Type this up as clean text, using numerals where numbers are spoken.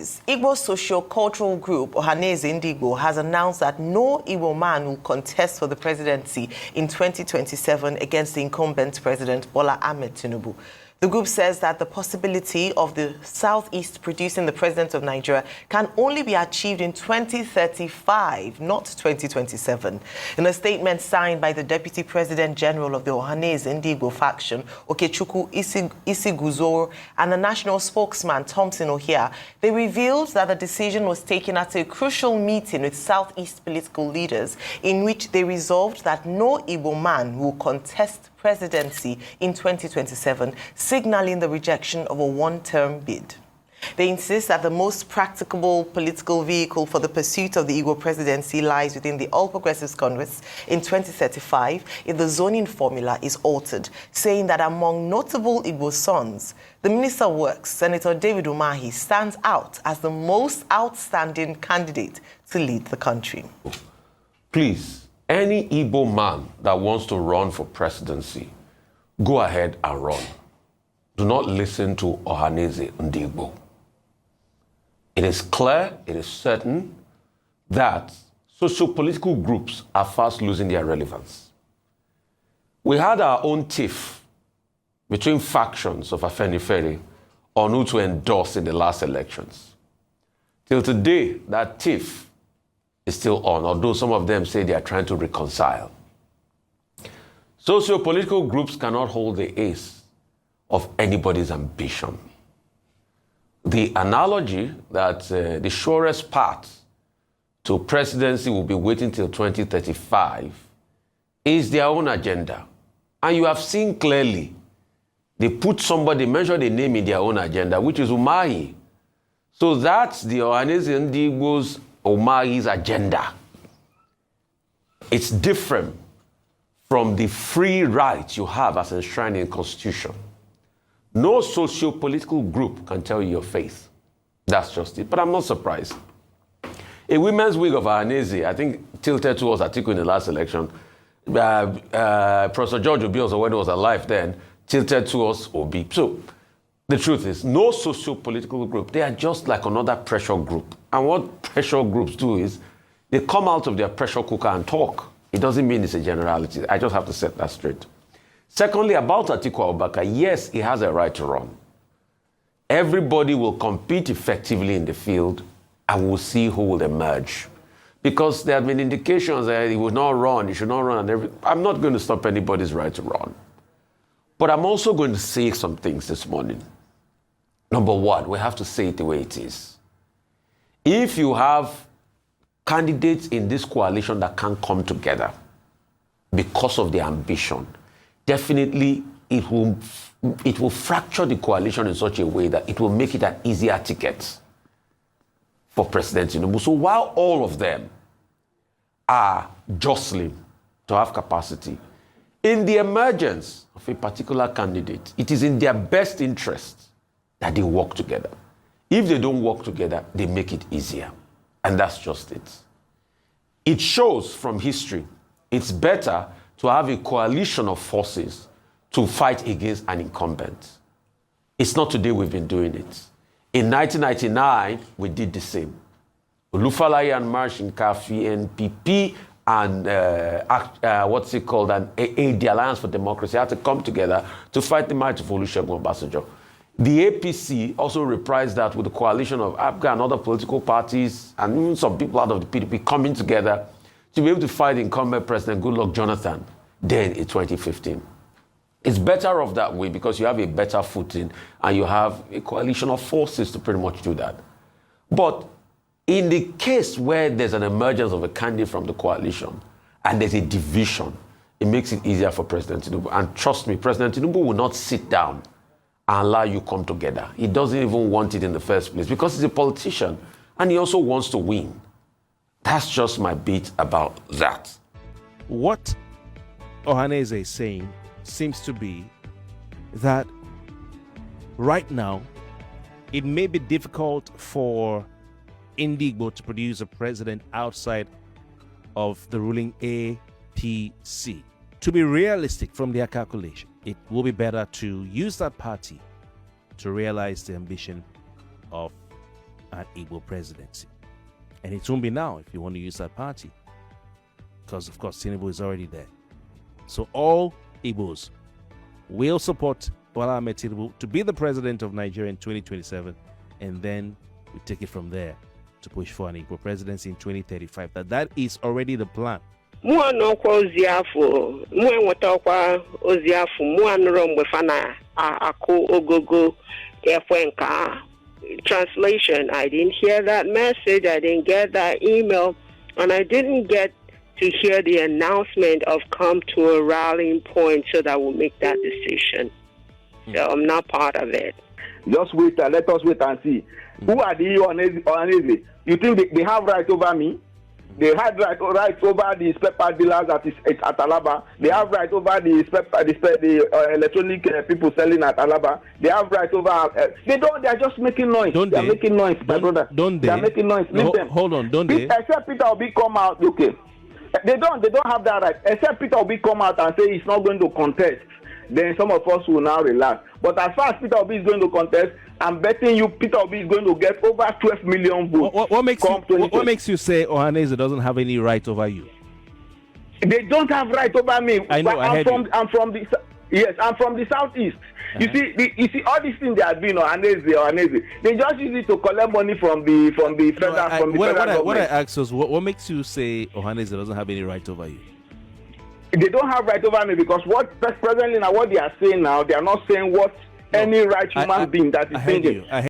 rise. Igbo socio-cultural group Ohanaeze Ndigbo has announced that no Igbo man will contest for the presidency in 2027 against the incumbent President Bola Tinubu. The group says that the possibility of the Southeast producing the president of Nigeria can only be achieved in 2035, not 2027. In a statement signed by the Deputy President General of the Ohanaeze Ndigbo faction, Okechukwu Isiguzoro, and the national spokesman, Thompson Ohia, they revealed that the decision was taken at a crucial meeting with Southeast political leaders, in which they resolved that no Igbo man will contest presidency in 2027, signaling the rejection of a one-term bid. They insist that the most practicable political vehicle for the pursuit of the Igbo presidency lies within the All Progressives Congress in 2035 if the zoning formula is altered, saying that among notable Igbo sons, the Minister of Works, Senator David Umahi, stands out as the most outstanding candidate to lead the country. Please, any Igbo man that wants to run for presidency, go ahead and run. Do not listen to Ohanaeze Ndigbo. It is clear, it is certain that socio-political groups are fast losing their relevance. We had our own tiff between factions of Afenifere on who to endorse in the last elections. Till today, that tiff is still on, although some of them say they are trying to reconcile. Socio-political groups cannot hold the ace of anybody's ambition. The analogy that the surest path to presidency will be waiting till 2035 is their own agenda. And you have seen clearly, they put somebody, mention the name in their own agenda, which is Umahi. So that's the Ohanaeze Ndigbo's Umahi's agenda. It's different from the free rights you have as enshrined in the Constitution. No socio-political group can tell you your faith. That's just it. But I'm not surprised. A women's wing of Ohanaeze, I think, tilted towards Atiku in the last election. Professor George Obi, also when he was alive then, tilted towards Obi. So the truth is, no socio-political group, they are just like another pressure group. And what pressure groups do is, they come out of their pressure cooker and talk. It doesn't mean it's a generality. I just have to set that straight. Secondly, about Atiku Abubakar, yes, he has a right to run. Everybody will compete effectively in the field, and we'll see who will emerge. Because there have been indications that he will not run, he should not run. I'm not going to stop anybody's right to run. But I'm also going to say some things this morning. Number one, we have to say it the way it is. If you have candidates in this coalition that can't come together because of their ambition, definitely it will fracture the coalition in such a way that it will make it an easier ticket for President Tinubu. So while all of them are jostling to have capacity, in the emergence of a particular candidate, it is in their best interest that they work together. If they don't work together, they make it easier. And that's just it. It shows from history, it's better to have a coalition of forces to fight against an incumbent. It's not today we've been doing it. In 1999, we did the same. Olufalaye and Marsh in Kafi, NPP, and the Alliance for Democracy had to come together to fight the might of Olusegun Obasanjo. The APC also reprised that with the coalition of APGA and other political parties, and even some people out of the PDP coming together to be able to fight incumbent President Goodluck Jonathan then in 2015. It's better off that way because you have a better footing and you have a coalition of forces to pretty much do that. But in the case where there's an emergence of a candidate from the coalition and there's a division, it makes it easier for President Tinubu. And trust me, President Tinubu will not sit down and allow you come together. He doesn't even want it in the first place because he's a politician and he also wants to win. That's just my bit about that. What Ohanaeze is saying seems to be that right now it may be difficult for Ndigbo to produce a president outside of the ruling APC. To be realistic from their calculation, it will be better to use that party to realize the ambition of an Igbo presidency. And it won't be now if you want to use that party. Because, of course, Tinubu is already there. So all Igbos will support Bola Tinubu to be the president of Nigeria in 2027. And then we take it from there to push for an Igbo presidency in 2035. That is already the plan. Mwa nọkwa ozi afọ, mwa enwetakwa ozi afọ, mwa nụrụ mgbe fana akụ ogogo ekwe nka. Translation, I didn't hear that message, I didn't get that email, and I didn't get to hear the announcement of come to a rallying point so that we'll make that decision. So I'm not part of it. Just wait, let us wait and see. Who are the Ohanaeze? You think they have right over me? They have right over the spare part dealers at Alaba. They have right over the electronic people selling at Alaba. They have right over. They don't. They are just making noise. They are making noise, my brother. Don't they? They are making noise. Listen. Hold on. Don't they? Except Peter Obi come out. Okay. They don't have that right. Except Peter Obi come out and say he's not going to contest. Then some of us will now relax. But as far as Peter Obi is going to contest, I'm betting you Peter Obi is going to get over 12 million votes. What makes you say Ohanaeze doesn't have any right over you? They don't have right over me. I know. I'm from the southeast. You see all these things they are doing Ohanaeze. They just use it to collect money from the federal government. What I asked was what makes you say Ohanaeze doesn't have any right over you? They don't have right over me because presently now what they are saying now, they are not saying what any right human being that is saying.